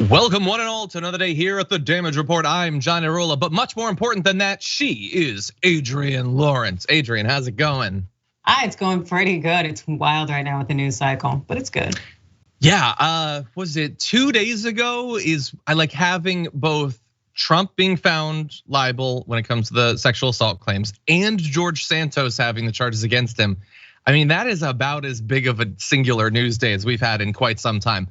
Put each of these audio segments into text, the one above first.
Welcome one and all to another day here at the Damage Report. I'm Iadarola, but much more important than that, she is Adrienne Lawrence. Adrienne, how's it going? It's going pretty good. It's wild right now with the news cycle, but it's good. Yeah, was it 2 days ago? I like having both Trump being found liable when it comes to the sexual assault claims and George Santos having the charges against him. I mean, that is about as big of a singular news day as we've had in quite some time.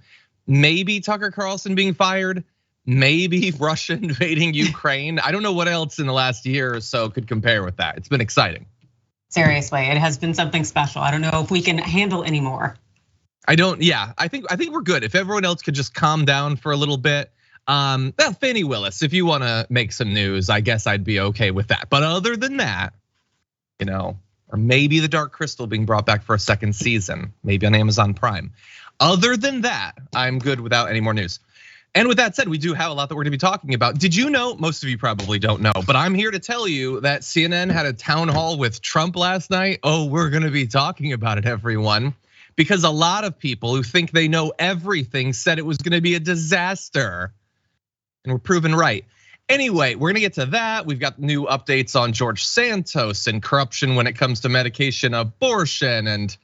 Maybe Tucker Carlson being fired, maybe Russia invading Ukraine. I don't know what else in the last year or so could compare with that. It's been exciting. Seriously, it has been something special. I don't know if we can handle anymore. I think we're good. If everyone else could just calm down for a little bit. Well, Fannie Willis, if you wanna make some news, I guess I'd be okay with that. But other than that, or maybe the Dark Crystal being brought back for a second season, maybe on Amazon Prime. Other than that, I'm good without any more news. And with that said, we do have a lot that we're gonna be talking about. Did you know, most of you probably don't know, but I'm here to tell you that CNN had a town hall with Trump last night. Oh, we're gonna be talking about it, everyone. Because a lot of people who think they know everything said it was gonna be a disaster. And we're proven right. Anyway, we're gonna get to that. We've got new updates on George Santos and corruption when it comes to medication abortion, and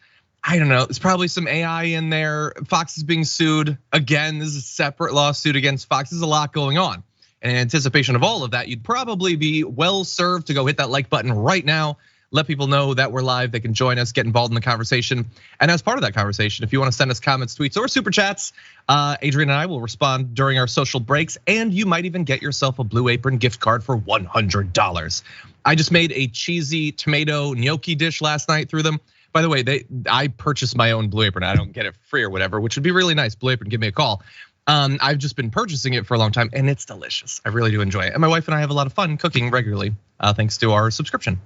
I don't know, there's probably some AI in there. Fox is being sued. Again, this is a separate lawsuit against Fox. There's a lot going on. And in anticipation of all of that, you'd probably be well served to go hit that like button right now. Let people know that we're live, they can join us, get involved in the conversation. And as part of that conversation, if you wanna send us comments, tweets, or super chats, Adrienne and I will respond during our social breaks, and you might even get yourself a Blue Apron gift card for $100. I just made a cheesy tomato gnocchi dish last night through them. By the way, I purchased my own Blue Apron. I don't get it free or whatever, which would be really nice. Blue Apron, give me a call. I've just been purchasing it for a long time, and it's delicious. I really do enjoy it. And my wife and I have a lot of fun cooking regularly, thanks to our subscription.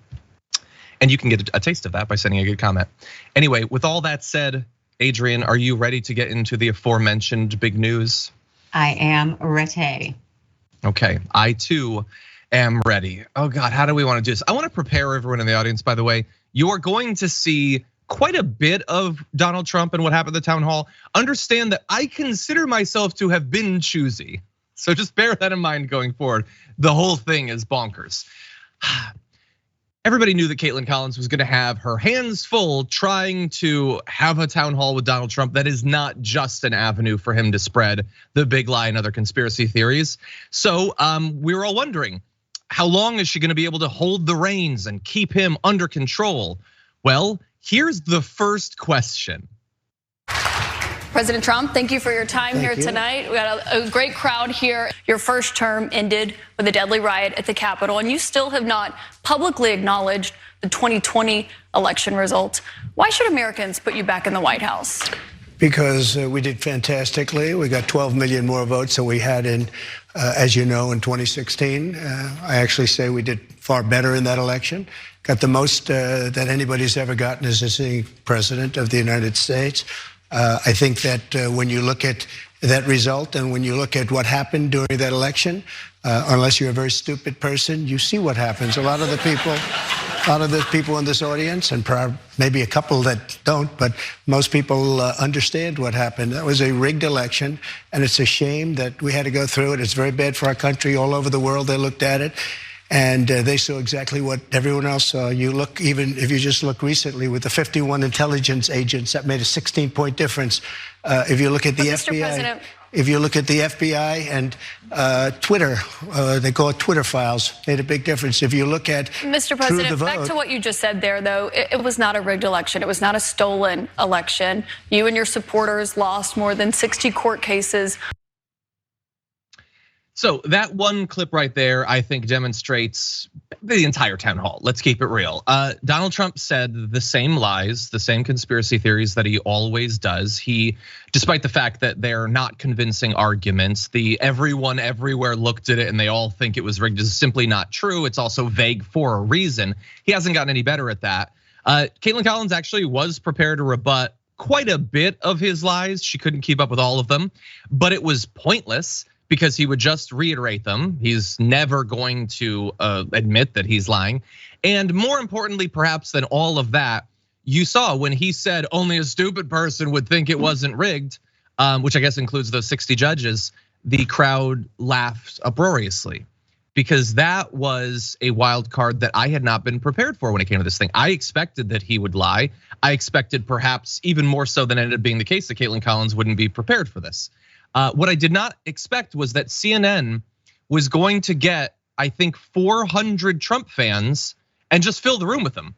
And you can get a taste of that by sending a good comment. Anyway, with all that said, Adrienne, are you ready to get into the aforementioned big news? I am ready. Okay, I too am ready. Oh God, how do we want to do this? I want to prepare everyone in the audience, by the way. You are going to see quite a bit of Donald Trump and what happened at the town hall. Understand that I consider myself to have been choosy. So just bear that in mind going forward. The whole thing is bonkers. Everybody knew that Caitlin Collins was gonna have her hands full trying to have a town hall with Donald Trump that is not just an avenue for him to spread the big lie and other conspiracy theories. So we were all wondering, how long is she gonna be able to hold the reins and keep him under control? Well, here's the first question. President Trump, thank you for your time here tonight. We got a great crowd here. Your first term ended with a deadly riot at the Capitol, and you still have not publicly acknowledged the 2020 election results. Why should Americans put you back in the White House? Because we did fantastically. We got 12 million more votes than we had in, as you know, in 2016. I actually say we did far better in that election. Got the most that anybody's ever gotten as a sitting president of the United States. I think that when you look at that result and when you look at what happened during that election, unless you're a very stupid person, you see what happens. A lot of the people in this audience, and maybe a couple that don't, but most people understand what happened. That was a rigged election, and it's a shame that we had to go through it. It's very bad for our country. All over the world, they looked at it. And they saw exactly what everyone else saw. You look, even if you just look recently with the 51 intelligence agents, that made a 16-point difference. If you look at the FBI, and Twitter, they call it Twitter files, made a big difference. If you look at Mr. President, back to what you just said there, though, it was not a rigged election. It was not a stolen election. You and your supporters lost more than 60 court cases. So that one clip right there, I think demonstrates the entire town hall. Let's keep it real. Donald Trump said the same lies, the same conspiracy theories that he always does. He, despite the fact that they're not convincing arguments, everyone everywhere looked at it and they all think it was rigged is simply not true. It's also vague for a reason. He hasn't gotten any better at that. Caitlin Collins actually was prepared to rebut quite a bit of his lies. She couldn't keep up with all of them, but it was pointless, because he would just reiterate them. He's never going to admit that he's lying. And more importantly, perhaps than all of that, you saw when he said only a stupid person would think it wasn't rigged, which I guess includes those 60 judges. the crowd laughed uproariously, because that was a wild card that I had not been prepared for when it came to this thing. I expected that he would lie. I expected, perhaps even more so than ended up being the case, that Caitlin Collins wouldn't be prepared for this. What I did not expect was that CNN was going to get, I think, 400 Trump fans and just fill the room with them,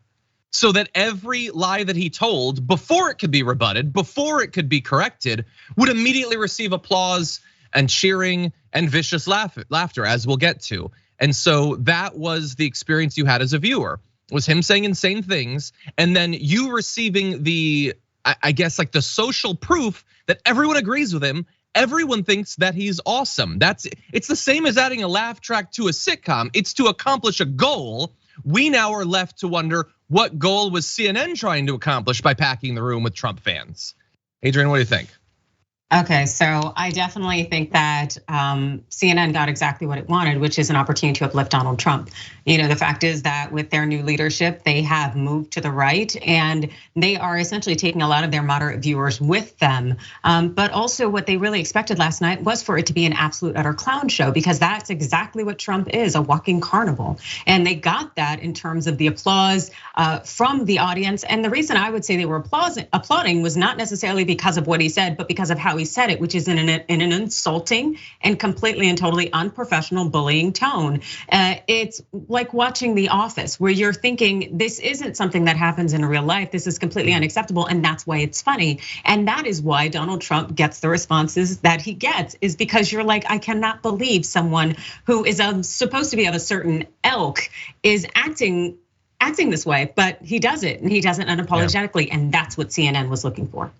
so that every lie that he told, before it could be rebutted, before it could be corrected, would immediately receive applause and cheering and vicious laughter, as we'll get to. And so that was the experience you had as a viewer, was him saying insane things, and then you receiving the, I guess, like the social proof that everyone agrees with him. Everyone thinks that he's awesome. It's the same as adding a laugh track to a sitcom. It's to accomplish a goal. We now are left to wonder, what goal was CNN trying to accomplish by packing the room with Trump fans? Adrienne, what do you think? Okay, so I definitely think that CNN got exactly what it wanted, which is an opportunity to uplift Donald Trump. The fact is that with their new leadership, they have moved to the right, and they are essentially taking a lot of their moderate viewers with them. But also what they really expected last night was for it to be an absolute utter clown show, because that's exactly what Trump is, a walking carnival. And they got that in terms of the applause from the audience. And the reason I would say they were applauding was not necessarily because of what he said, but because of how he said it, which is in an insulting and completely and totally unprofessional, bullying tone. It's like watching The Office, where you're thinking, this isn't something that happens in real life. This is completely unacceptable, and that's why it's funny. And that is why Donald Trump gets the responses that he gets, is because you're like, I cannot believe someone who is supposed to be of a certain ilk is acting this way, but he does it, and he does it unapologetically, and that's what CNN was looking for.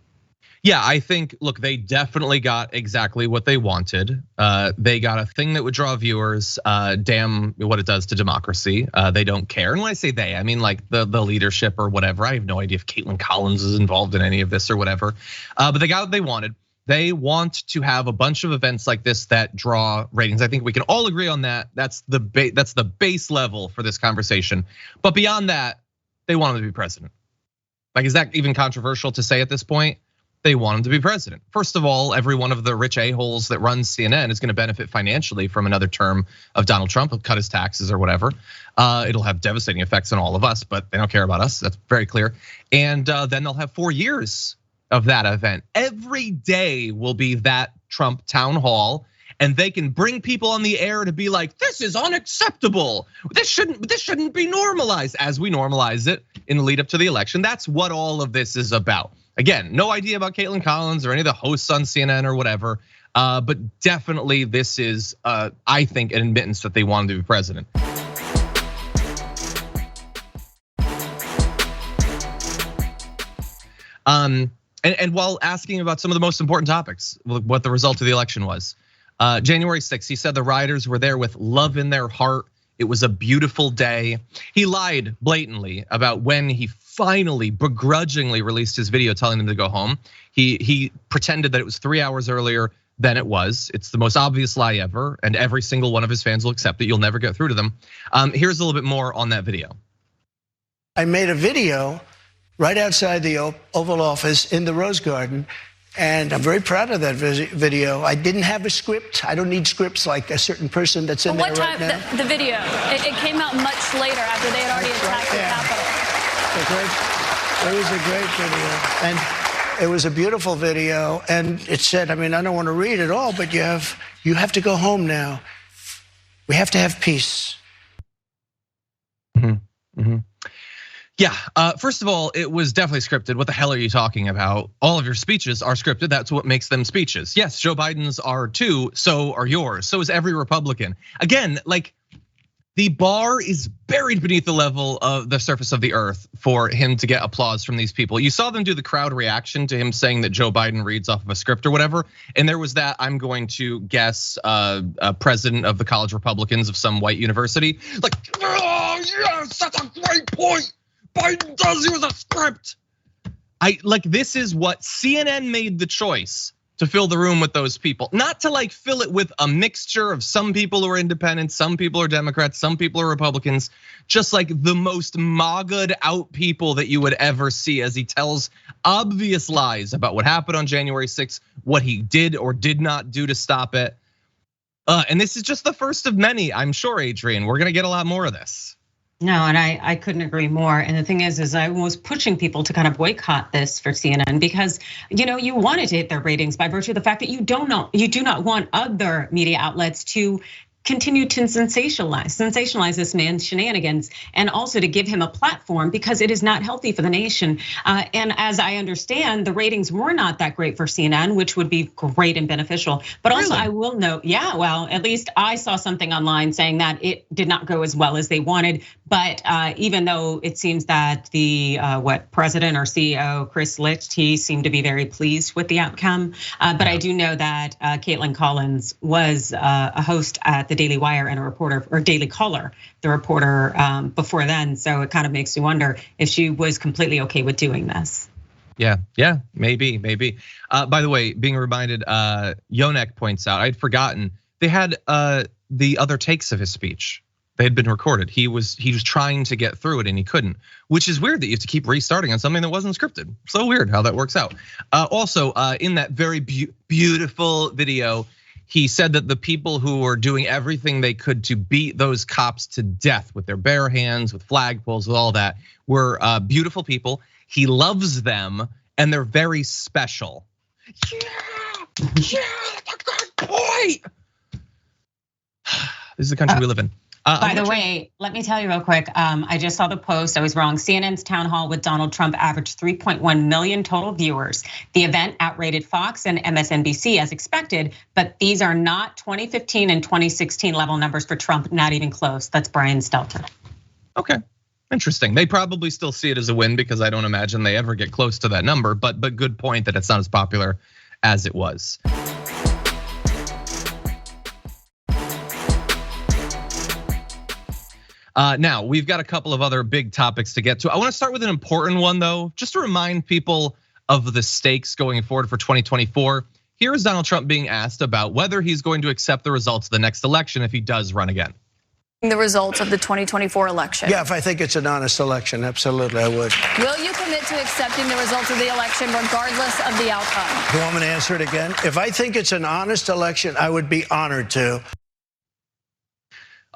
Yeah, I think, look, they definitely got exactly what they wanted. They got a thing that would draw viewers. Damn what it does to democracy. They don't care. And when I say they, I mean like the leadership or whatever. I have no idea if Caitlin Collins is involved in any of this or whatever. But they got what they wanted. They want to have a bunch of events like this that draw ratings. I think we can all agree on that. That's the base level for this conversation. But beyond that, they want him to be president. Like, is that even controversial to say at this point? They want him to be president. First of all, every one of the rich a-holes that runs CNN is going to benefit financially from another term of Donald Trump. He'll cut his taxes or whatever. It'll have devastating effects on all of us, but they don't care about us. That's very clear. And then they'll have 4 years of that event. Every day will be that Trump town hall, and they can bring people on the air to be like, this is unacceptable. This shouldn't be normalized, as we normalize it in the lead up to the election. That's what all of this is about. Again, no idea about Caitlin Collins or any of the hosts on CNN or whatever, but definitely this is, I think, an admittance that they wanted to be president. And while asking about some of the most important topics, what the result of the election was, January 6th, he said the rioters were there with love in their heart. It was a beautiful day. He lied blatantly about when he finally begrudgingly released his video telling them to go home. He pretended that it was 3 hours earlier than it was. It's the most obvious lie ever, and every single one of his fans will accept it. You'll never get through to them. Here's a little bit more on that video. I made a video right outside the Oval Office in the Rose Garden, and I'm very proud of that video. I didn't have a script. I don't need scripts like a certain person that's in there right now. The video, it came out much later after they had already attacked the Capitol. It was a great video, and it was a beautiful video. And it said, I mean, I don't want to read it all, but you have to go home now. We have to have peace. Yeah, first of all, it was definitely scripted. What the hell are you talking about? All of your speeches are scripted. That's what makes them speeches. Yes, Joe Biden's are too, so are yours. So is every Republican. Again, like the bar is buried beneath the level of the surface of the earth for him to get applause from these people. You saw them do the crowd reaction to him saying that Joe Biden reads off of a script or whatever. And there was that, I'm going to guess, a president of the college Republicans of some white university. Like, oh yes, that's a great point. Biden does use a script. This is what CNN made the choice to fill the room with those people, not to like fill it with a mixture of some people who are independents, some people are Democrats, some people are Republicans, just like the most MAGA'd out people that you would ever see as he tells obvious lies about what happened on January 6th, what he did or did not do to stop it. And this is just the first of many, I'm sure, Adrienne. We're gonna get a lot more of this. No, and I couldn't agree more. And the thing is I was pushing people to kind of boycott this for CNN because you wanted to hit their ratings by virtue of the fact that you do not want other media outlets to continue to sensationalize this man's shenanigans, and also to give him a platform because it is not healthy for the nation. And as I understand, the ratings were not that great for CNN, which would be great and beneficial. But also I will note, well, at least I saw something online saying that it did not go as well as they wanted. But even though it seems that the president or CEO, Chris Licht, he seemed to be very pleased with the outcome. But I do know that Caitlin Collins was a host at the Daily Wire and a reporter, or Daily Caller, the reporter before then. So it kind of makes me wonder if she was completely okay with doing this. Yeah, maybe. By the way, being reminded, Yonek points out, I'd forgotten, they had the other takes of his speech. They had been recorded. He was trying to get through it and he couldn't, which is weird that you have to keep restarting on something that wasn't scripted. So weird how that works out. Also, in that very beautiful video, he said that the people who were doing everything they could to beat those cops to death with their bare hands, with flagpoles, with all that, were beautiful people. He loves them and they're very special. Yeah, good boy. This is the country we live in. By the way, let me tell you real quick. I just saw the post. I was wrong. CNN's town hall with Donald Trump averaged 3.1 million total viewers. The event outrated Fox and MSNBC as expected, but these are not 2015 and 2016 level numbers for Trump, not even close. That's Brian Stelter. Okay, interesting. They probably still see it as a win because I don't imagine they ever get close to that number, but good point that it's not as popular as it was. Now, we've got a couple of other big topics to get to. I want to start with an important one, though, just to remind people of the stakes going forward for 2024. Here is Donald Trump being asked about whether he's going to accept the results of the next election if he does run again. The results of the 2024 election. Yeah, if I think it's an honest election, absolutely, I would. Will you commit to accepting the results of the election regardless of the outcome? You want me to answer it again? If I think it's an honest election, I would be honored to.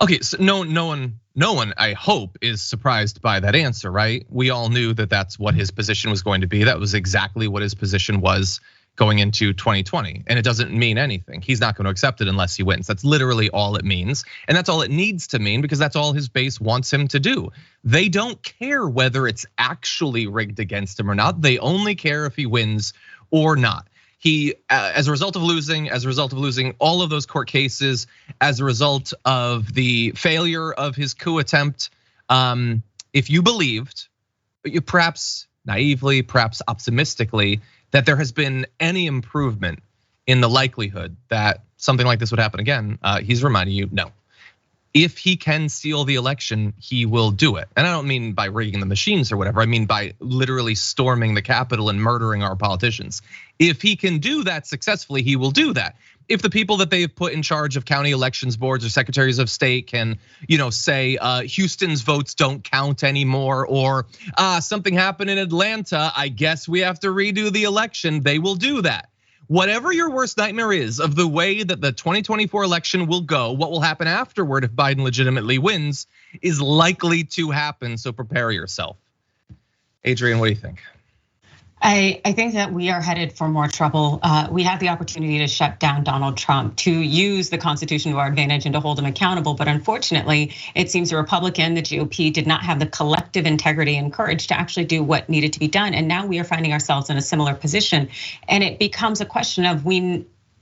Okay, so no one, I hope, is surprised by that answer, right? We all knew that that's what his position was going to be. That was exactly what his position was going into 2020. And it doesn't mean anything. He's not going to accept it unless he wins. That's literally all it means. And that's all it needs to mean because that's all his base wants him to do. They don't care whether it's actually rigged against him or not. They only care if he wins or not. He, as a result of losing all of those court cases, as a result of the failure of his coup attempt, if you believed, perhaps naively, perhaps optimistically, that there has been any improvement in the likelihood that something like this would happen again, he's reminding you, no. If he can steal the election, he will do it. And I don't mean by rigging the machines or whatever. I mean by literally storming the Capitol and murdering our politicians. If he can do that successfully, he will do that. If the people that they've put in charge of county elections boards or secretaries of state can, say Houston's votes don't count anymore, or something happened in Atlanta, I guess we have to redo the election, they will do that. Whatever your worst nightmare is of the way that the 2024 election will go, what will happen afterward if Biden legitimately wins is likely to happen, so prepare yourself. Adrienne, what do you think? I think that we are headed for more trouble. We have the opportunity to shut down Donald Trump, to use the Constitution to our advantage and to hold him accountable. But unfortunately, it seems the Republican, the GOP did not have the collective integrity and courage to actually do what needed to be done. And now we are finding ourselves in a similar position. And it becomes a question of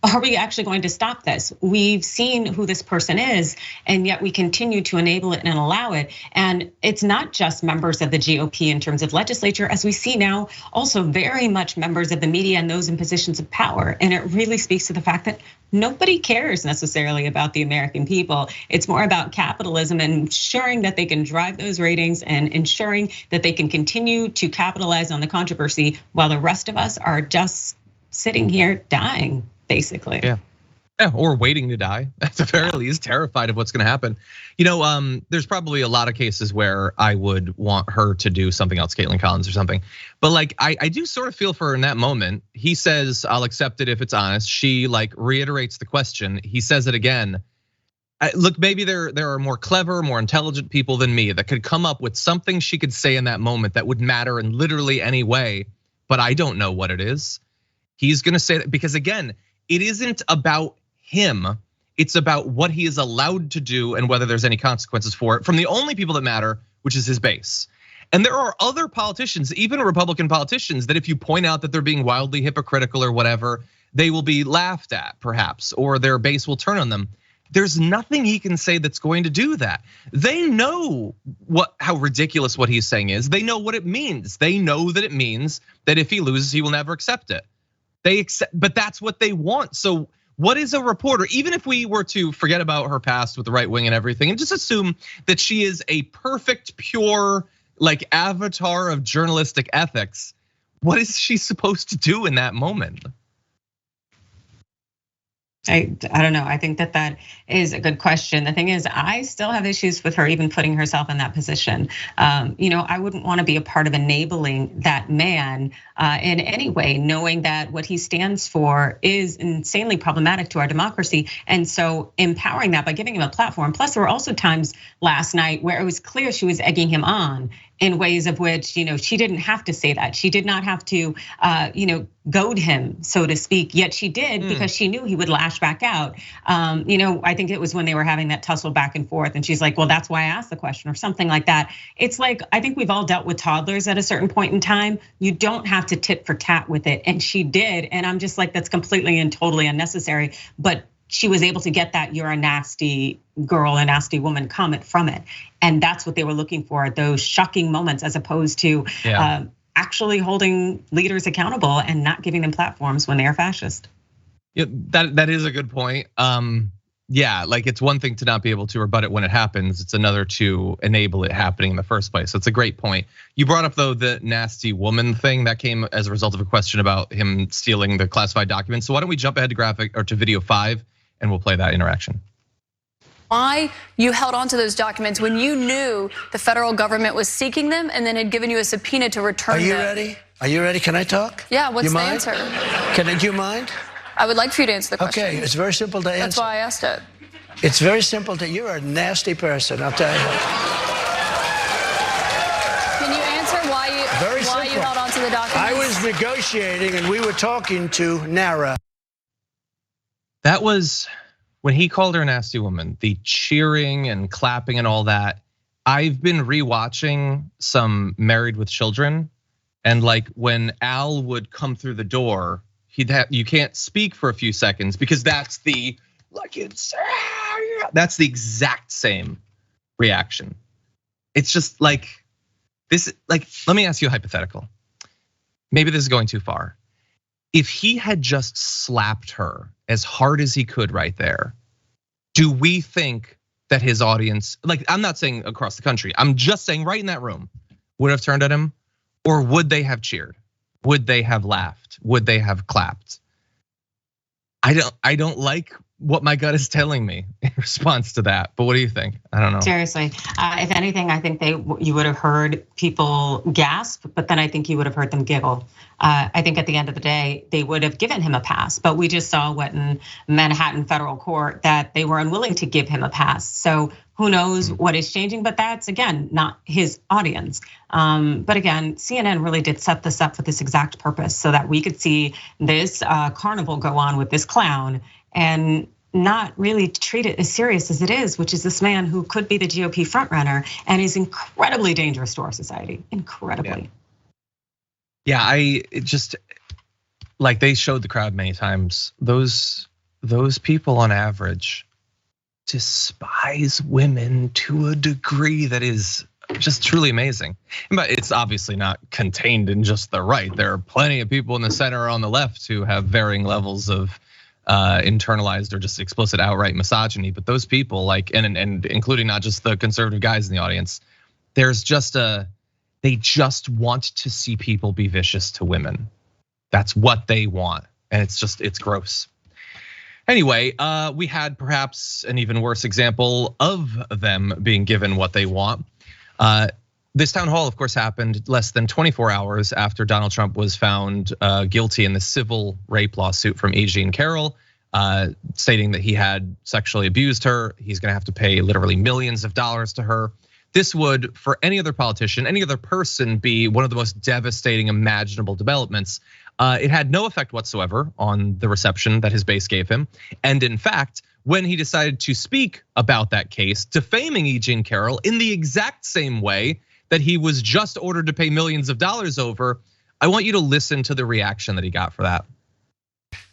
are we actually going to stop this? We've seen who this person is, and yet we continue to enable it and allow it. And it's not just members of the GOP in terms of legislature, as we see now, also very much members of the media and those in positions of power. And it really speaks to the fact that nobody cares necessarily about the American people. It's more about capitalism and ensuring that they can drive those ratings and ensuring that they can continue to capitalize on the controversy while the rest of us are just sitting here dying. Basically. Yeah. Yeah, or waiting to die. At the very least, terrified of what's going to happen. There's probably a lot of cases where I would want her to do something else, Caitlin Collins or something. But like, I do sort of feel for her in that moment. He says, "I'll accept it if it's honest." She like reiterates the question. He says it again. Look, maybe there are more clever, more intelligent people than me that could come up with something she could say in that moment that would matter in literally any way. But I don't know what it is. He's going to say that because again, it isn't about him, it's about what he is allowed to do and whether there's any consequences for it from the only people that matter, which is his base. And there are other politicians, even Republican politicians, that if you point out that they're being wildly hypocritical or whatever, they will be laughed at perhaps, or their base will turn on them. There's nothing he can say that's going to do that. They know how ridiculous what he's saying is. They know what it means. They know that it means that if he loses, he will never accept it. But that's what they want. So what is a reporter, even if we were to forget about her past with the right wing and everything, and just assume that she is a perfect, pure, like avatar of journalistic ethics, what is she supposed to do in that moment? I don't know. I think that is a good question. The thing is, I still have issues with her even putting herself in that position. I wouldn't want to be a part of enabling that man in any way, knowing that what he stands for is insanely problematic to our democracy. And so empowering that by giving him a platform. Plus, there were also times last night where it was clear she was egging him on in ways of which, she didn't have to say that. She did not have to, goad him, so to speak, yet she did because she knew he would lash back out. I think it was when they were having that tussle back and forth and she's like, well, that's why I asked the question or something like that. It's like, I think we've all dealt with toddlers at a certain point in time. You don't have to tit for tat with it. And she did. And I'm just like, that's completely and totally unnecessary. But she was able to get that "you're a nasty girl, a nasty woman" comment from it. And that's what they were looking for, those shocking moments, as opposed to actually holding leaders accountable and not giving them platforms when they are fascist. Yeah, that is a good point. Like it's one thing to not be able to rebut it when it happens. It's another to enable it happening in the first place. So it's a great point. You brought up though the nasty woman thing that came as a result of a question about him stealing the classified documents. So why don't we jump ahead to video 5 and we'll play that interaction. Why you held on to those documents when you knew the federal government was seeking them and then had given you a subpoena to return them. Are you ready? Are you ready? Can I talk? Yeah, what's the answer? Do you mind? I would like for you to answer the question. Okay, it's very simple to answer. That's why I asked it. It's very simple you're a nasty person, I'll tell you. Can you answer why you held on to the documents? I was negotiating and we were talking to NARA. That was when he called her a nasty woman, the cheering and clapping and all that. I've been rewatching some Married with Children, and like when Al would come through the door, you can't speak for a few seconds because that's the exact same reaction. It's just like this. Like, let me ask you a hypothetical. Maybe this is going too far. If he had just slapped her as hard as he could right there, do we think that his audience, like I'm not saying across the country, I'm just saying right in that room, would have turned at him? Or would they have cheered? Would they have laughed? Would they have clapped? I don't like what my gut is telling me in response to that. But what do you think? I don't know. Seriously, if anything, I think you would have heard people gasp, but then I think you would have heard them giggle. I think at the end of the day, they would have given him a pass, but we just saw what in Manhattan federal court that they were unwilling to give him a pass. So who knows what is changing, but that's again, not his audience. But again, CNN really did set this up for this exact purpose so that we could see this carnival go on with this clown and not really treat it as serious as it is, which is this man who could be the GOP frontrunner and is incredibly dangerous to our society, incredibly. Yeah, it just like they showed the crowd many times. Those people on average despise women to a degree that is just truly amazing. But it's obviously not contained in just the right. There are plenty of people in the center or on the left who have varying levels of internalized or just explicit outright misogyny. But those people, like, and including not just the conservative guys in the audience, there's just they just want to see people be vicious to women. That's what they want, and it's gross. Anyway, we had perhaps an even worse example of them being given what they want. This town hall, of course, happened less than 24 hours after Donald Trump was found guilty in the civil rape lawsuit from Adrienne Carroll, stating that he had sexually abused her. He's gonna have to pay literally millions of dollars to her. This would, for any other politician, any other person, be one of the most devastating imaginable developments. It had no effect whatsoever on the reception that his base gave him. And in fact, when he decided to speak about that case, defaming Adrienne Carroll in the exact same way that he was just ordered to pay millions of dollars over, I want you to listen to the reaction that he got for that.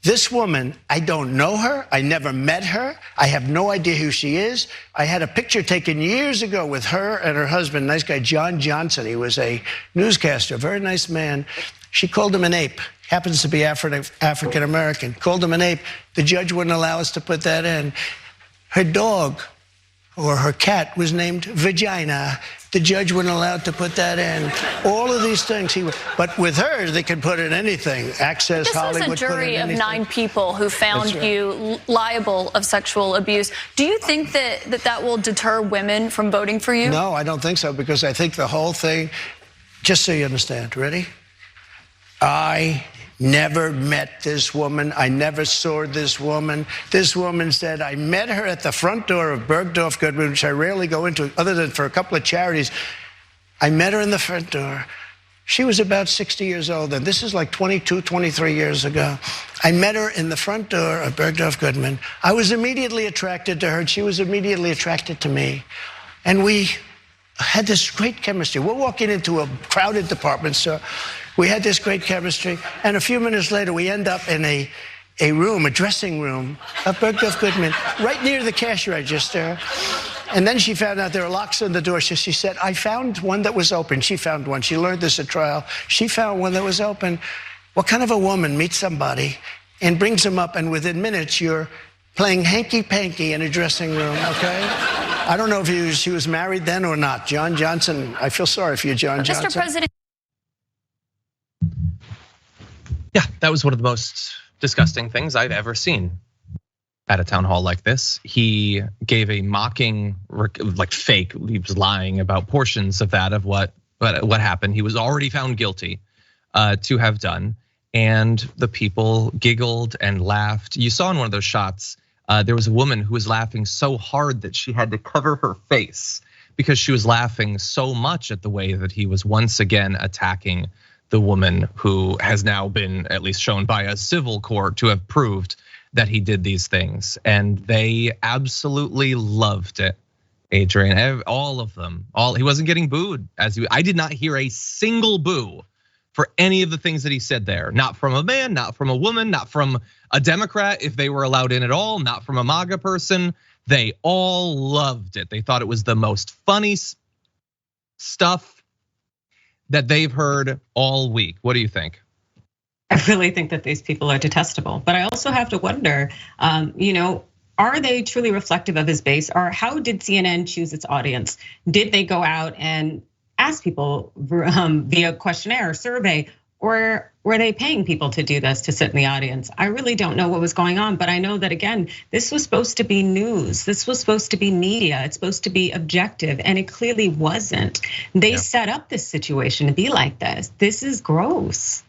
This woman, I don't know her. I never met her. I have no idea who she is. I had a picture taken years ago with her and her husband, nice guy, John Johnson. He was a newscaster, very nice man. She called him an ape. Happens to be African American. Called him an ape. The judge wouldn't allow us to put that in. Her dog or her cat was named Vagina. The judge wouldn't allow to put that in. All of these things, but with her, they can put in anything. Access, this Hollywood. This was a jury of 9 people who found right. you liable of sexual abuse. Do you think that will deter women from voting for you? No, I don't think so, because I think the whole thing, just so you understand, ready? I never met this woman. I never saw this woman. This woman said, I met her at the front door of Bergdorf Goodman, which I rarely go into other than for a couple of charities. I met her in the front door. She was about 60 years old, and this is like 22, 23 years ago. I met her in the front door of Bergdorf Goodman. I was immediately attracted to her, and she was immediately attracted to me. And we had this great chemistry. We're walking into a crowded department store. We had this great chemistry, and a few minutes later, we end up in a room, a dressing room of Bergdorf Goodman, right near the cash register. And then she found out there were locks on the door. So she said, I found one that was open. She found one. She learned this at trial. She found one that was open. What kind of a woman meets somebody and brings them up, and within minutes, you're playing hanky-panky in a dressing room, okay? I don't know if she was married then or not. John Johnson, I feel sorry for you, John Johnson. Mr. President. Yeah, that was one of the most disgusting things I've ever seen at a town hall like this. He gave a mocking, like fake, he was lying about portions of that, of what happened. He was already found guilty to have done. And the people giggled and laughed. You saw in one of those shots, there was a woman who was laughing so hard that she had to cover her face because she was laughing so much at the way that he was once again attacking the woman who has now been at least shown by a civil court to have proved that he did these things. And they absolutely loved it, Adrienne, all of them. He wasn't getting booed. I did not hear a single boo for any of the things that he said there. Not from a man, not from a woman, not from a Democrat, if they were allowed in at all, not from a MAGA person. They all loved it. They thought it was the most funny stuff that they've heard all week. What do you think? I really think that these people are detestable, but I also have to wonder, are they truly reflective of his base, or how did CNN choose its audience? Did they go out and ask people via questionnaire or survey, or were they paying people to do this, to sit in the audience? I really don't know what was going on, but I know that, again, this was supposed to be news. This was supposed to be media. It's supposed to be objective, and it clearly wasn't. They set up this situation to be like this. This is gross.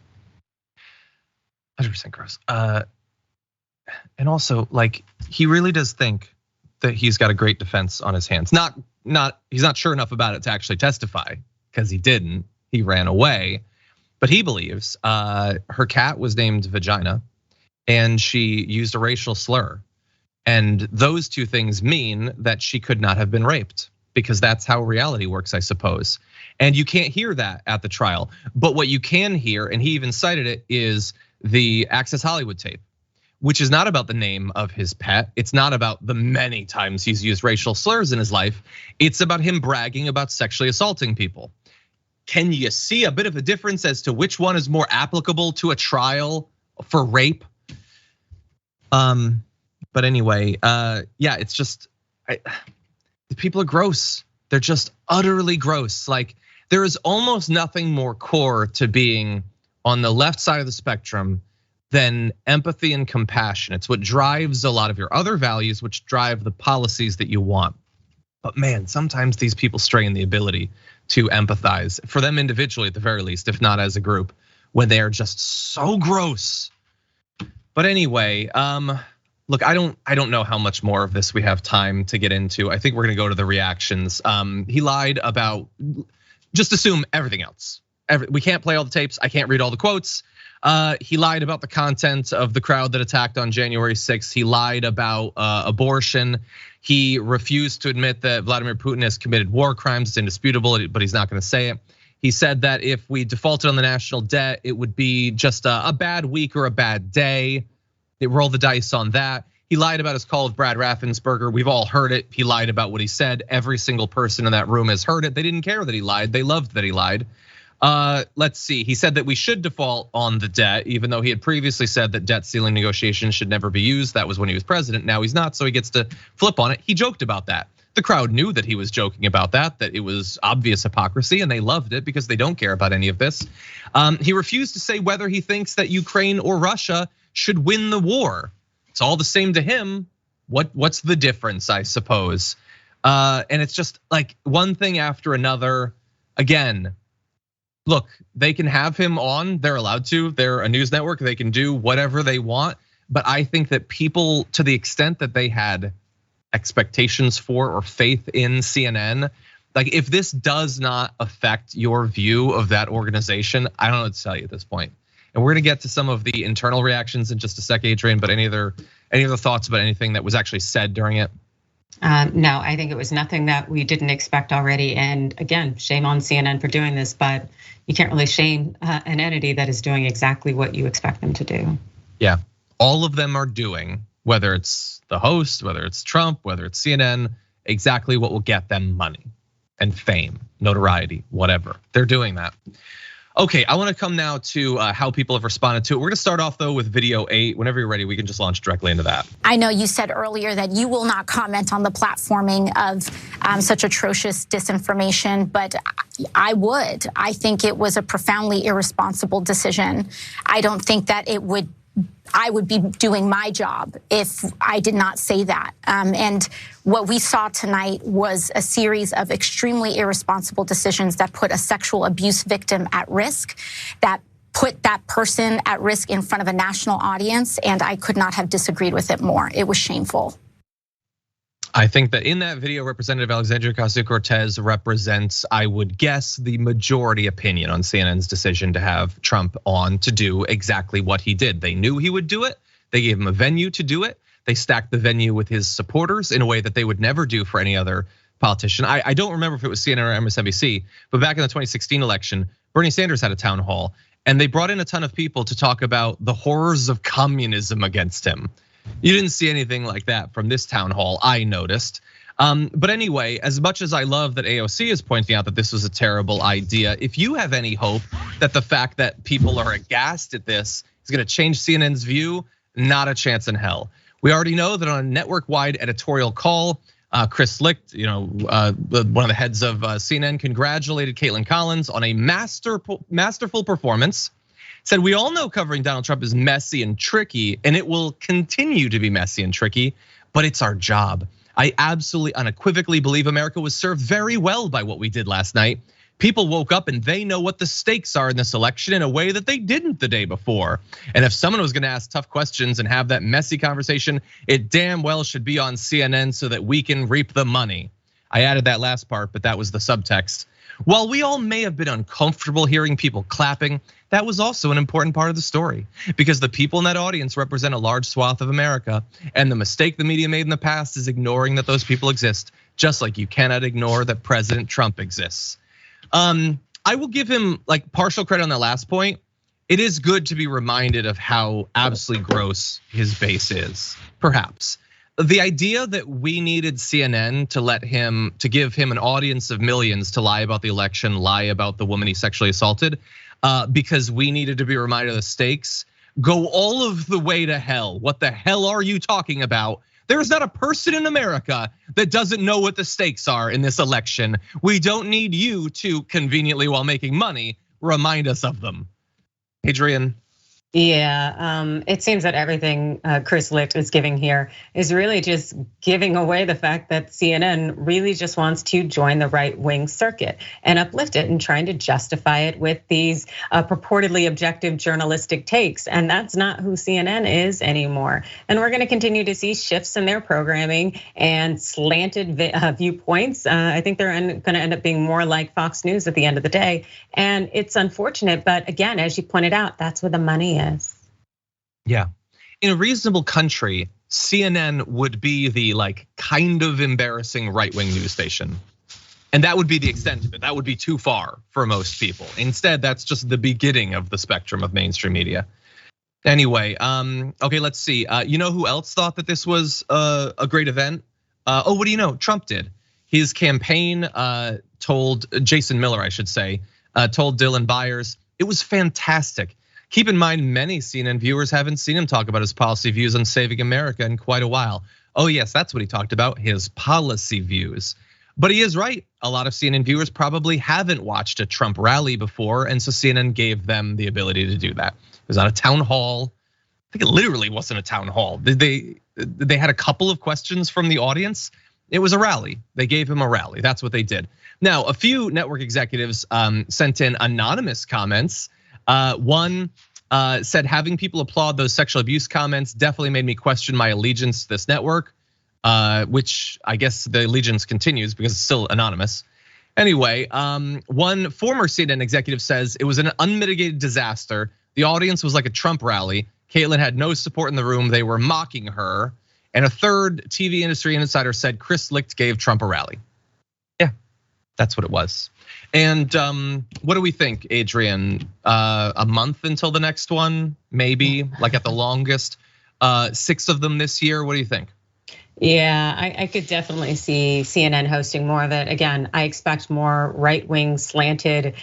100% gross. And also, like, he really does think that he's got a great defense on his hands. He's not sure enough about it to actually testify, because he didn't. He ran away. But he believes her cat was named Vagina, and she used a racial slur. And those two things mean that she could not have been raped, because that's how reality works, I suppose. And you can't hear that at the trial. But what you can hear, and he even cited it, is the Access Hollywood tape, which is not about the name of his pet. It's not about the many times he's used racial slurs in his life. It's about him bragging about sexually assaulting people. Can you see a bit of a difference as to which one is more applicable to a trial for rape? But anyway, yeah, it's just, the people are gross. They're just utterly gross. Like, there is almost nothing more core to being on the left side of the spectrum than empathy and compassion. It's what drives a lot of your other values, which drive the policies that you want. But man, sometimes these people strain the ability to empathize for them individually, at the very least, if not as a group, when they are just so gross. But anyway, look, I don't know how much more of this we have time to get into. I think we're gonna go to the reactions. He lied about, just assume everything else. We can't play all the tapes. I can't read all the quotes. He lied about the content of the crowd that attacked on January 6th. He lied about abortion. He refused to admit that Vladimir Putin has committed war crimes. It's indisputable, but he's not gonna say it. He said that if we defaulted on the national debt, it would be just a bad week or a bad day. They roll the dice on that. He lied about his call with Brad Raffensperger. We've all heard it. He lied about what he said. Every single person in that room has heard it. They didn't care that he lied. They loved that he lied. Let's see. He said that we should default on the debt, even though he had previously said that debt ceiling negotiations should never be used. That was when he was president. Now he's not, so he gets to flip on it. He joked about that. The crowd knew that he was joking about that it was obvious hypocrisy, and they loved it because they don't care about any of this. He refused to say whether he thinks that Ukraine or Russia should win the war. It's all the same to him. What's the difference, I suppose? And it's just like one thing after another. Again, look, they can have him on, they're allowed to. They're a news network, they can do whatever they want. But I think that people, to the extent that they had expectations for or faith in CNN, like if this does not affect your view of that organization, I don't know what to tell you at this point. And we're gonna get to some of the internal reactions in just a sec, Adrienne, but any other thoughts about anything that was actually said during it? No, I think it was nothing that we didn't expect already. And again, shame on CNN for doing this, but you can't really shame an entity that is doing exactly what you expect them to do. Yeah, all of them are doing, whether it's the host, whether it's Trump, whether it's CNN, exactly what will get them money and fame, notoriety, whatever. They're doing that. Okay, I wanna come now to how people have responded to it. We're gonna start off though with video 8. Whenever you're ready, we can just launch directly into that. I know you said earlier that you will not comment on the platforming of such atrocious disinformation, but I would. I think it was a profoundly irresponsible decision. I don't think that I would be doing my job if I did not say that. And what we saw tonight was a series of extremely irresponsible decisions that put a sexual abuse victim at risk, that put that person at risk in front of a national audience, and I could not have disagreed with it more. It was shameful. I think that in that video, Representative Alexandria Ocasio-Cortez represents, I would guess, the majority opinion on CNN's decision to have Trump on to do exactly what he did. They knew he would do it. They gave him a venue to do it. They stacked the venue with his supporters in a way that they would never do for any other politician. I don't remember if it was CNN or MSNBC, but back in the 2016 election, Bernie Sanders had a town hall, and they brought in a ton of people to talk about the horrors of communism against him. You didn't see anything like that from this town hall, I noticed. But anyway, as much as I love that AOC is pointing out that this was a terrible idea, if you have any hope that the fact that people are aghast at this is gonna change CNN's view, not a chance in hell. We already know that on a network-wide editorial call, Chris Licht, one of the heads of CNN, congratulated Caitlin Collins on a masterful performance. Said, we all know covering Donald Trump is messy and tricky, and it will continue to be messy and tricky, but it's our job. I absolutely unequivocally believe America was served very well by what we did last night. People woke up and they know what the stakes are in this election in a way that they didn't the day before. And if someone was gonna ask tough questions and have that messy conversation, it damn well should be on CNN so that we can reap the money. I added that last part, but that was the subtext. While we all may have been uncomfortable hearing people clapping, that was also an important part of the story, because the people in that audience represent a large swath of America, and the mistake the media made in the past is ignoring that those people exist, just like you cannot ignore that President Trump exists. I will give him like partial credit on that last point. It is good to be reminded of how absolutely gross his base is, perhaps. The idea that we needed CNN to give him an audience of millions to lie about the election, lie about the woman he sexually assaulted, because we needed to be reminded of the stakes, go all of the way to hell. What the hell are you talking about? There is not a person in America that doesn't know what the stakes are in this election. We don't need you to conveniently, while making money, remind us of them. Adrienne, Yeah, it seems that everything Chris Licht is giving here is really just giving away the fact that CNN really just wants to join the right-wing circuit and uplift it and trying to justify it with these purportedly objective journalistic takes. And that's not who CNN is anymore. And we're gonna continue to see shifts in their programming and slanted viewpoints. I think they're gonna end up being more like Fox News at the end of the day. And it's unfortunate, but again, as you pointed out, that's where the money is. Yeah, in a reasonable country, CNN would be the kind of embarrassing right-wing news station. And that would be the extent of it. That would be too far for most people. Instead, that's just the beginning of the spectrum of mainstream media. Anyway, okay, let's see. You know who else thought that this was a great event? Oh, what do you know? Trump did. His campaign told Jason Miller, I should say, told Dylan Byers, it was fantastic. Keep in mind, many CNN viewers haven't seen him talk about his policy views on saving America in quite a while. Oh yes, that's what he talked about, his policy views. But he is right. A lot of CNN viewers probably haven't watched a Trump rally before, and so CNN gave them the ability to do that. It was on a town hall. I think it literally wasn't a town hall. They had a couple of questions from the audience. It was a rally. They gave him a rally. That's what they did. Now, a few network executives sent in anonymous comments. One said having people applaud those sexual abuse comments definitely made me question my allegiance to this network, which I guess the allegiance continues because it's still anonymous. Anyway, one former CNN executive says it was an unmitigated disaster. The audience was like a Trump rally. Caitlyn had no support in the room. They were mocking her. And a third TV industry insider said Chris Licht gave Trump a rally. Yeah, that's what it was. And what do we think, Adrienne? A month until the next one, maybe, like at the longest. 6 of them this year. What do you think? Yeah, I could definitely see CNN hosting more of it. Again, I expect more right-wing slanted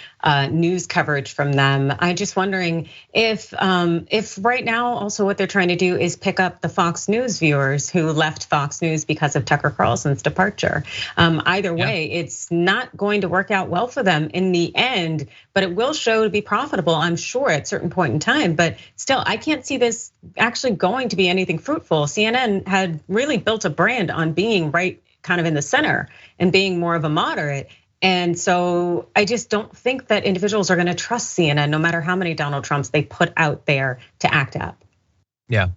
news coverage from them. I'm just wondering if right now also what they're trying to do is pick up the Fox News viewers who left Fox News because of Tucker Carlson's departure. Either way, it's not going to work out well for them in the end, but it will show to be profitable, I'm sure, at a certain point in time. But still, I can't see this actually going to be anything fruitful. CNN had really built a brand on being right kind of in the center and being more of a moderate. And so I just don't think that individuals are gonna trust CNN no matter how many Donald Trumps they put out there to act up. Yeah,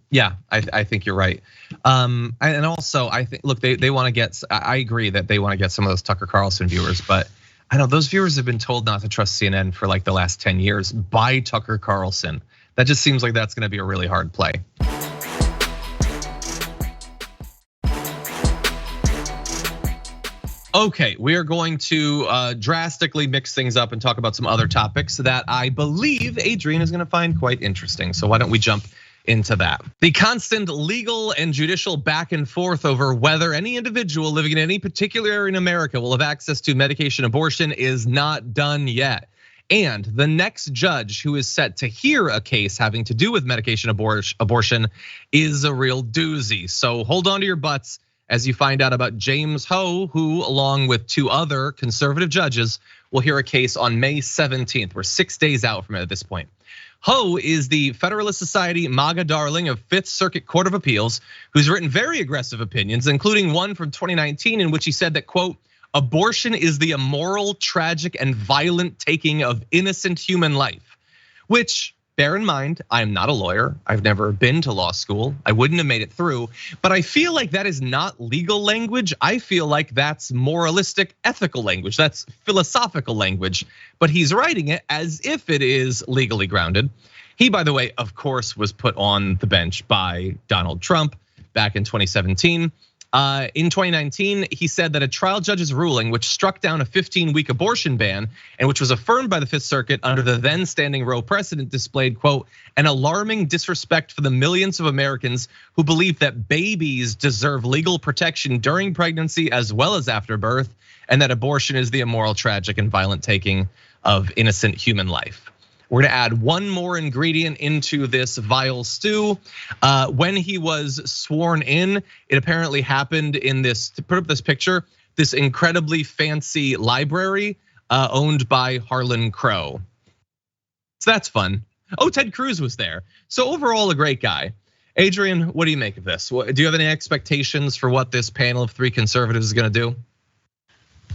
I think you're right. And also I think, look, they wanna get, I agree that they wanna get some of those Tucker Carlson viewers, but I know those viewers have been told not to trust CNN for like the last 10 years by Tucker Carlson. That just seems like that's gonna be a really hard play. Okay, we are going to drastically mix things up and talk about some other topics that I believe Adrienne is gonna find quite interesting. So why don't we jump into that? The constant legal and judicial back and forth over whether any individual living in any particular area in America will have access to medication abortion is not done yet. And the next judge who is set to hear a case having to do with medication abortion is a real doozy. So hold on to your butts as you find out about James Ho, who along with 2 other conservative judges will hear a case on May 17th. We're 6 days out from it at this point. Ho is the Federalist Society MAGA darling of 5th Circuit Court of Appeals, who's written very aggressive opinions, including one from 2019 in which he said that, quote, abortion is the immoral, tragic, and violent taking of innocent human life, which, bear in mind, I'm not a lawyer. I've never been to law school. I wouldn't have made it through, but I feel like that is not legal language. I feel like that's moralistic, ethical language. That's philosophical language, but he's writing it as if it is legally grounded. He, by the way, of course, was put on the bench by Donald Trump back in 2017. In 2019, he said that a trial judge's ruling, which struck down a 15-week abortion ban and which was affirmed by the 5th Circuit under the then standing Roe precedent, displayed, quote, an alarming disrespect for the millions of Americans who believe that babies deserve legal protection during pregnancy as well as after birth, and that abortion is the immoral, tragic, and violent taking of innocent human life. We're gonna add one more ingredient into this vile stew. When he was sworn in, it apparently happened in this, to put up this picture, this incredibly fancy library owned by Harlan Crow. So that's fun. Oh, Ted Cruz was there. So overall, a great guy. Adrienne, what do you make of this? Do you have any expectations for what this panel of 3 conservatives is going to do?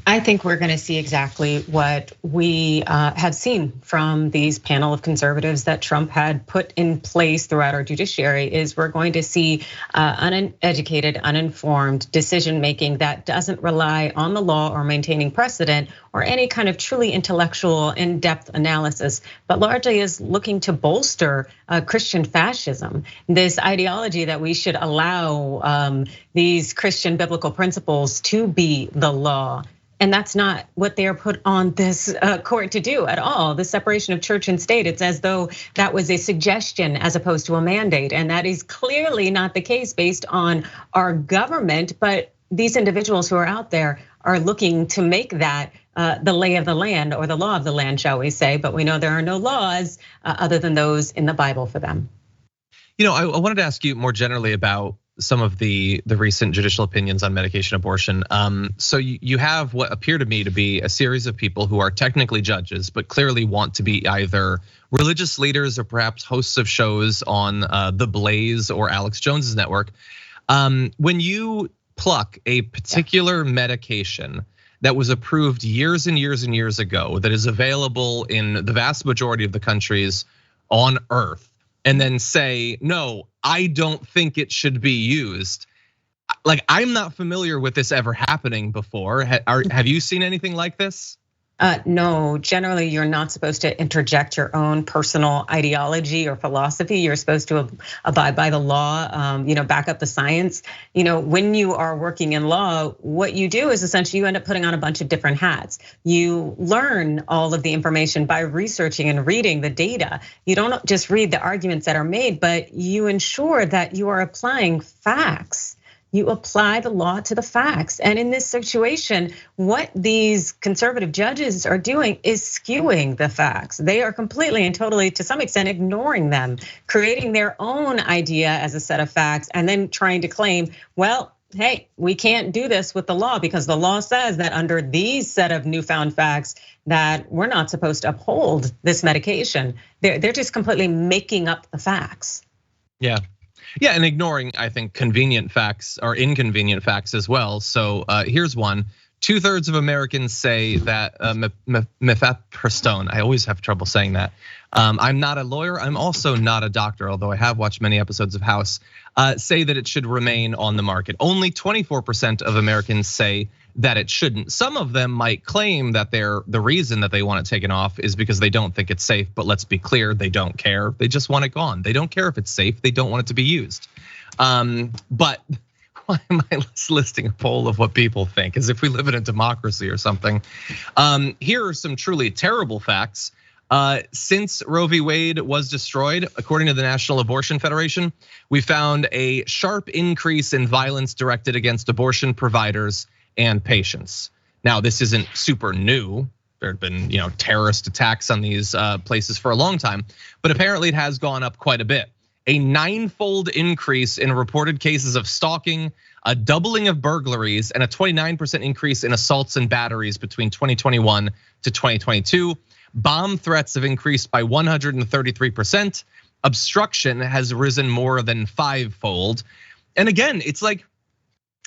I think we're going to see exactly what we have seen from these panel of conservatives that Trump had put in place throughout our judiciary. Is we're going to see uneducated, uninformed decision making that doesn't rely on the law or maintaining precedent or any kind of truly intellectual, in-depth analysis, but largely is looking to bolster Christian fascism, this ideology that we should allow these Christian biblical principles to be the law. And that's not what they are put on this court to do at all. The separation of church and state, it's as though that was a suggestion as opposed to a mandate. And that is clearly not the case based on our government. But these individuals who are out there are looking to make that the lay of the land or the law of the land, shall we say. But we know there are no laws other than those in the Bible for them. I wanted to ask you more generally about some of the recent judicial opinions on medication abortion. So you have what appear to me to be a series of people who are technically judges, but clearly want to be either religious leaders or perhaps hosts of shows on The Blaze or Alex Jones's network. When you pluck a particular medication that was approved years and years and years ago, that is available in the vast majority of the countries on earth, and then say, no, I don't think it should be used. Like, I'm not familiar with this ever happening before. Have you seen anything like this? No, generally you're not supposed to interject your own personal ideology or philosophy. You're supposed to abide by the law, back up the science. When you are working in law, what you do is essentially you end up putting on a bunch of different hats. You learn all of the information by researching and reading the data. You don't just read the arguments that are made, but you ensure that you are applying facts. You apply the law to the facts. And in this situation, what these conservative judges are doing is skewing the facts. They are completely and totally, to some extent, ignoring them, creating their own idea as a set of facts, and then trying to claim, well, hey, we can't do this with the law because the law says that under these set of newfound facts that we're not supposed to uphold this medication. They're just completely making up the facts. Yeah. Yeah, and ignoring, I think, convenient facts or inconvenient facts as well. So here's one. 2/3 of Americans say that mifepristone, I always have trouble saying that. I'm not a lawyer, I'm also not a doctor, although I have watched many episodes of House, say that it should remain on the market. Only 24% of Americans say that it shouldn't. Some of them might claim that the reason that they want it taken off is because they don't think it's safe, but let's be clear, they don't care. They just want it gone. They don't care if it's safe, they don't want it to be used. But why am I listing a poll of what people think? As if we live in a democracy or something. Here are some truly terrible facts. Since Roe v. Wade was destroyed, according to the National Abortion Federation, we found a sharp increase in violence directed against abortion providers and patients. Now, this isn't super new. There had been, terrorist attacks on these places for a long time, but apparently it has gone up quite a bit. A 9-fold increase in reported cases of stalking, a doubling of burglaries, and a 29% increase in assaults and batteries between 2021 to 2022. Bomb threats have increased by 133%. Obstruction has risen more than 5-fold. And again, it's like,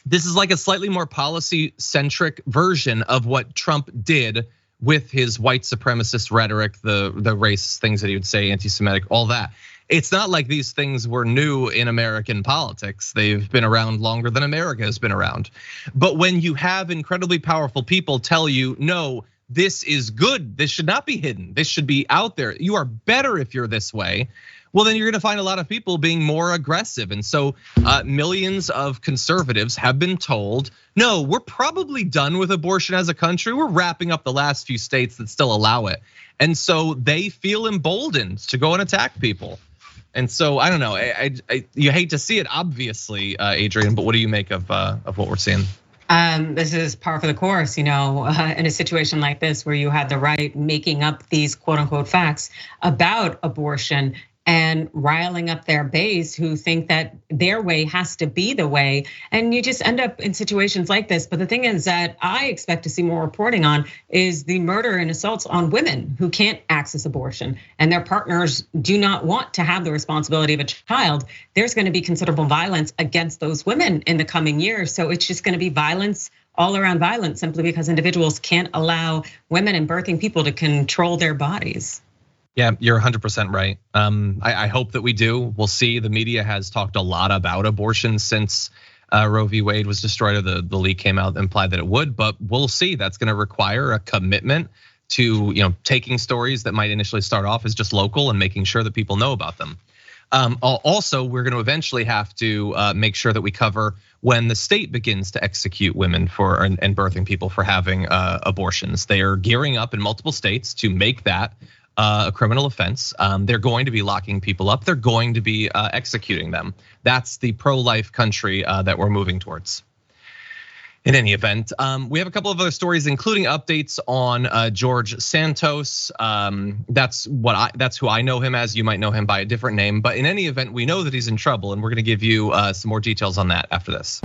this is like a slightly more policy-centric version of what Trump did with his white supremacist rhetoric, the racist things that he would say, anti-Semitic, all that. It's not like these things were new in American politics. They've been around longer than America has been around. But when you have incredibly powerful people tell you, no, this is good, this should not be hidden, this should be out there, you are better if you're this way, well, then you're gonna find a lot of people being more aggressive. And so millions of conservatives have been told, no, we're probably done with abortion as a country. We're wrapping up the last few states that still allow it. And so they feel emboldened to go and attack people. And so I don't know, you hate to see it, obviously, Adrienne, but what do you make of what we're seeing? This is par for the course, in a situation like this where you had the right making up these quote unquote facts about abortion. and riling up their base who think that their way has to be the way. And you just end up in situations like this. But the thing is that I expect to see more reporting on is the murder and assaults on women who can't access abortion and their partners do not want to have the responsibility of a child. There's going to be considerable violence against those women in the coming years. So it's just going to be violence, all around violence, simply because individuals can't allow women and birthing people to control their bodies. Yeah, you're 100% right. I hope that we do. We'll see. The media has talked a lot about abortion since Roe v. Wade was destroyed, or the leak came out and implied that it would, but we'll see. That's gonna require a commitment to taking stories that might initially start off as just local and making sure that people know about them. Also, we're gonna eventually have to make sure that we cover when the state begins to execute women for and birthing people for having abortions. They are gearing up in multiple states to make that a criminal offense. They're going to be locking people up. They're going to be executing them. That's the pro-life country that we're moving towards. In any event, we have a couple of other stories, including updates on George Santos. That's who I know him as. You might know him by a different name, but in any event, we know that he's in trouble, and we're going to give you some more details on that after this.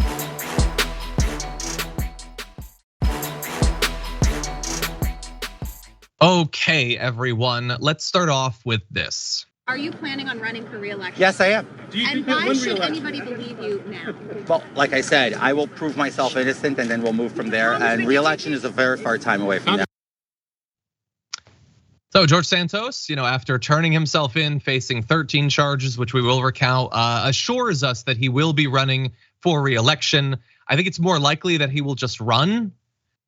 Okay, everyone, let's start off with this. Are you planning on running for re-election? Yes, I am. And why should anybody believe you now? Well, like I said, I will prove myself innocent and then we'll move from there. And re-election is a very far time away from that. So George Santos, after turning himself in, facing 13 charges, which we will recount, assures us that he will be running for re-election. I think it's more likely that he will just run.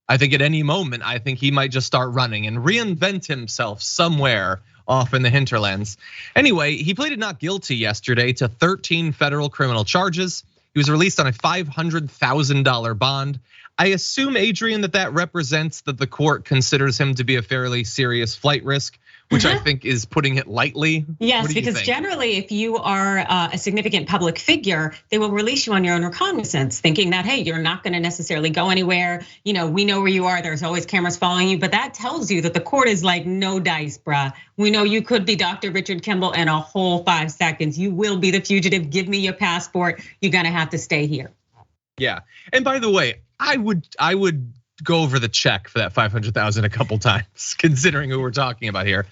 I think at any moment, I think he might just start running and reinvent himself somewhere off in the hinterlands. Anyway, he pleaded not guilty yesterday to 13 federal criminal charges. He was released on a $500,000 bond. I assume, Adrienne, that represents that the court considers him to be a fairly serious flight risk, which I think is putting it lightly. Yes, because generally, if you are a significant public figure, they will release you on your own recognizance, thinking that, hey, you're not gonna necessarily go anywhere. We know where you are, there's always cameras following you, but that tells you that the court is like, no dice, bruh. We know you could be Dr. Richard Kimball in a whole 5 seconds. You will be the fugitive, give me your passport, you're gonna have to stay here. Yeah, and by the way, I would go over the check for that 500,000 a couple times, considering who we're talking about here.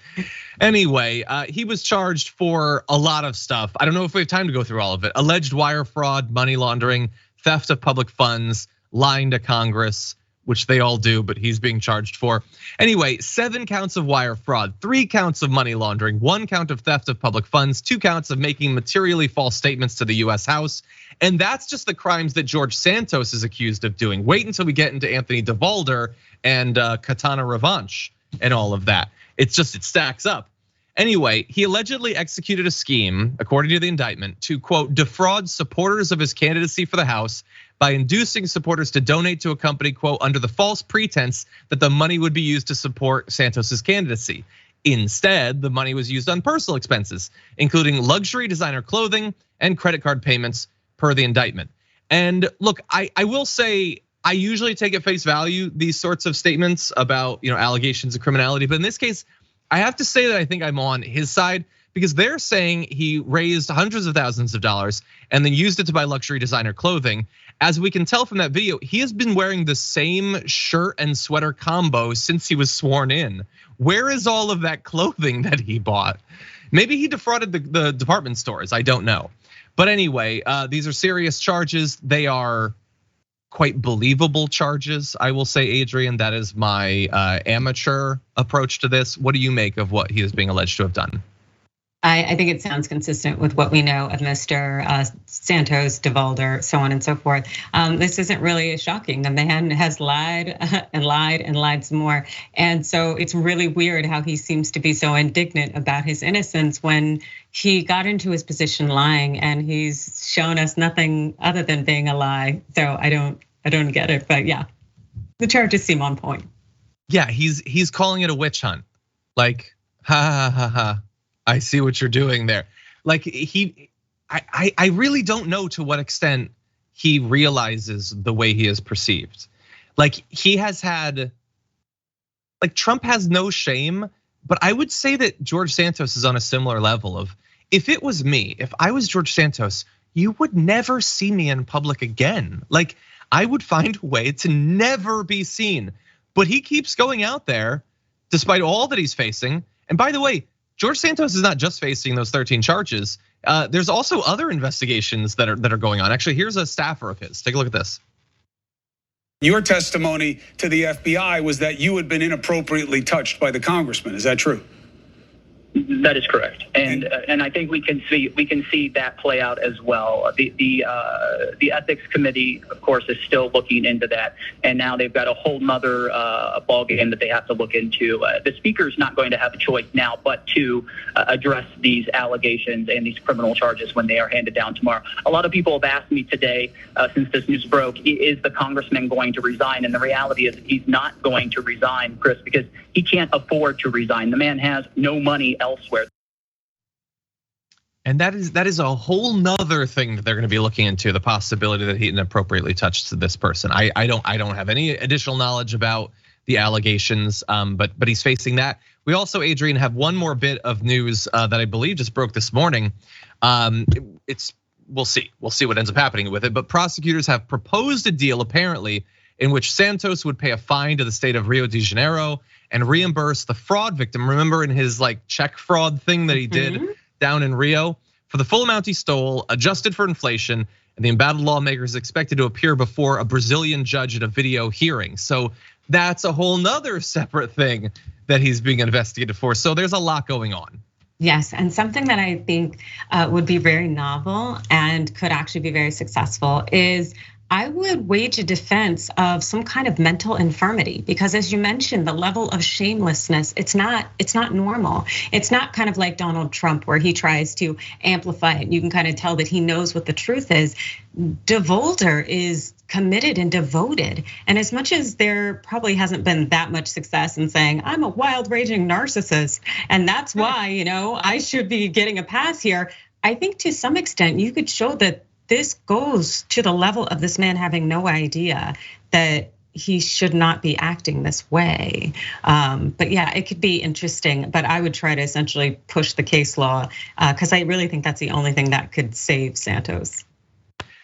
Anyway, he was charged for a lot of stuff. I don't know if we have time to go through all of it. Alleged wire fraud, money laundering, theft of public funds, lying to Congress, which they all do, but he's being charged for. Anyway, 7 counts of wire fraud, 3 counts of money laundering, 1 count of theft of public funds, 2 counts of making materially false statements to the US House. And that's just the crimes that George Santos is accused of doing. Wait until we get into Anthony DeValder and Katana Revanche and all of that. It stacks up. Anyway, he allegedly executed a scheme, according to the indictment, to quote, defraud supporters of his candidacy for the House by inducing supporters to donate to a company, quote, under the false pretense that the money would be used to support Santos's candidacy. Instead, the money was used on personal expenses, including luxury designer clothing and credit card payments per the indictment. And look, I will say, I usually take at face value these sorts of statements about allegations of criminality, but in this case, I have to say that I think I'm on his side, because they're saying he raised hundreds of thousands of dollars and then used it to buy luxury designer clothing. As we can tell from that video, he has been wearing the same shirt and sweater combo since he was sworn in. Where is all of that clothing that he bought? Maybe he defrauded the department stores, I don't know. But anyway, these are serious charges. They are quite believable charges, I will say, Adrienne. That is my amateur approach to this. What do you make of what he is being alleged to have done? I think it sounds consistent with what we know of Mr. Santos, DeValder, so on and so forth. This isn't really shocking. The man has lied and lied and lied some more. And so it's really weird how he seems to be so indignant about his innocence when he got into his position lying, and he's shown us nothing other than being a lie. So I don't get it, but yeah, the charges seem on point. Yeah, he's calling it a witch hunt. Like, ha ha ha ha. I see what you're doing there. Like I really don't know to what extent he realizes the way he is perceived. Like he has had, like Trump has no shame, but I would say that George Santos is on a similar level of, if it was me, if I was George Santos, you would never see me in public again. Like, I would find a way to never be seen. But he keeps going out there despite all that he's facing. And by the way, George Santos is not just facing those 13 charges. There's also other investigations that are going on. Actually, here's a staffer of his. Take a look at this. Your testimony to the FBI was that you had been inappropriately touched by the congressman. Is that true? That is correct, and I think we can see that play out as well. The ethics committee, of course, is still looking into that, and now they've got a whole nother ball game that they have to look into. The speaker is not going to have a choice now but to address these allegations and these criminal charges when they are handed down tomorrow. A lot of people have asked me today, since this news broke, is the congressman going to resign? And the reality is he's not going to resign, Chris, because he can't afford to resign. The man has no money elsewhere. And that is a whole nother thing that they're going to be looking into, the possibility that he inappropriately touched this person. I don't have any additional knowledge about the allegations, but he's facing that. We also, Adrienne, have one more bit of news that I believe just broke this morning. We'll see what ends up happening with it. But prosecutors have proposed a deal apparently in which Santos would pay a fine to the state of Rio de Janeiro and reimburse the fraud victim. Remember in his like check fraud thing that he did down in Rio for the full amount he stole, adjusted for inflation, and the embattled lawmaker is expected to appear before a Brazilian judge at a video hearing. So that's a whole nother separate thing that he's being investigated for. So there's a lot going on. Yes, and something that I think would be very novel and could actually be very successful is I would wage a defense of some kind of mental infirmity, because as you mentioned, the level of shamelessness, it's not normal. It's not kind of like Donald Trump where he tries to amplify it. You can kind of tell that he knows what the truth is. DeVolder is committed and devoted. And as much as there probably hasn't been that much success in saying, I'm a wild raging narcissist, and that's why, I should be getting a pass here. I think to some extent you could show that this goes to the level of this man having no idea that he should not be acting this way. But yeah, it could be interesting, but I would try to essentially push the case law because I really think that's the only thing that could save Santos.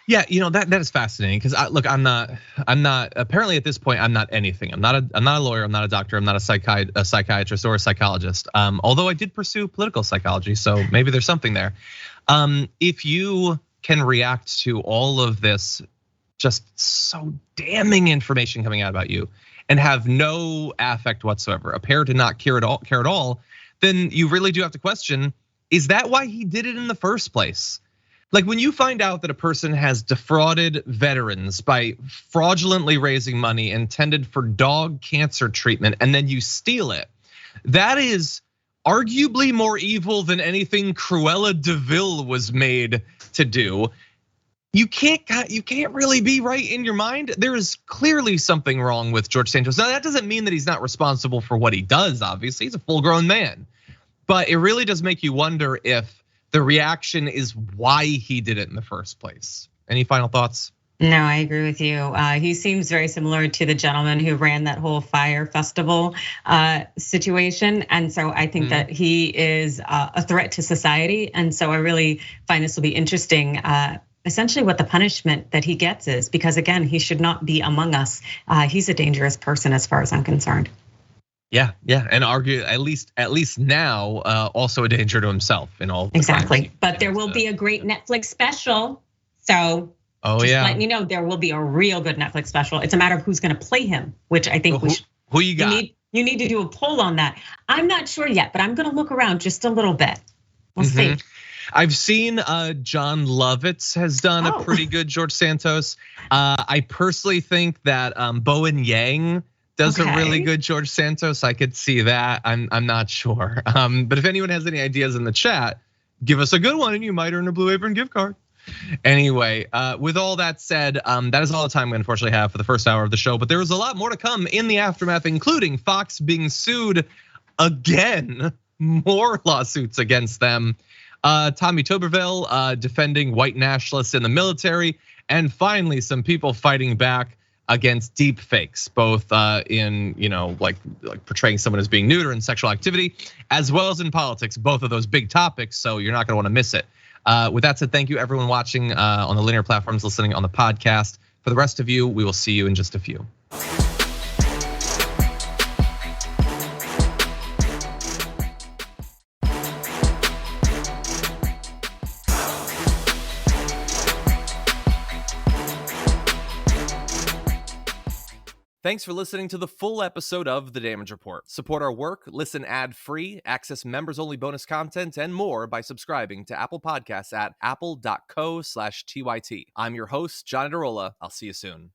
Yeah, that is fascinating because look, I'm not apparently at this point I'm not anything. I'm not a lawyer, I'm not a doctor, I'm not a psychiatrist or a psychologist. Although I did pursue political psychology, so maybe there's something there. If you can react to all of this just so damning information coming out about you and have no affect whatsoever, appear to not care at all, then you really do have to question, is that why he did it in the first place? Like when you find out that a person has defrauded veterans by fraudulently raising money intended for dog cancer treatment and then you steal it, that is arguably more evil than anything Cruella de Vil was made to do. You can't really be right in your mind. There is clearly something wrong with George Santos. Now that doesn't mean that he's not responsible for what he does, obviously, he's a full-grown man. But it really does make you wonder if the reaction is why he did it in the first place. Any final thoughts? No, I agree with you. He seems very similar to the gentleman who ran that whole fire festival situation. And so I think that he is a threat to society. And so I really find this will be interesting, essentially what the punishment that he gets is, because again, he should not be among us. He's a dangerous person as far as I'm concerned. Yeah, and argue at least now also a danger to himself in all. Exactly, but there will be a great Netflix special. So just letting you know, there will be a real good Netflix special. It's a matter of who's going to play him, which I think who you got. You need to do a poll on that. I'm not sure yet, but I'm going to look around just a little bit. We'll see. I've seen John Lovitz has done a pretty good George Santos. I personally think that Bowen Yang does a really good George Santos. I could see that. I'm not sure. But if anyone has any ideas in the chat, give us a good one and you might earn a Blue Apron gift card. Anyway, with all that said, that is all the time we unfortunately have for the first hour of the show. But there is a lot more to come in the aftermath, including Fox being sued again, more lawsuits against them. Tommy Tuberville defending white nationalists in the military, and finally some people fighting back against deep fakes, both in like portraying someone as being nude or in sexual activity, as well as in politics. Both of those big topics, so you're not going to want to miss it. With that said, thank you everyone watching on the linear platforms, listening on the podcast. For the rest of you, we will see you in just a few. Thanks for listening to the full episode of The Damage Report. Support our work, listen ad-free, access members-only bonus content, and more by subscribing to Apple Podcasts at apple.co/TYT. I'm your host, John Iadarola. I'll see you soon.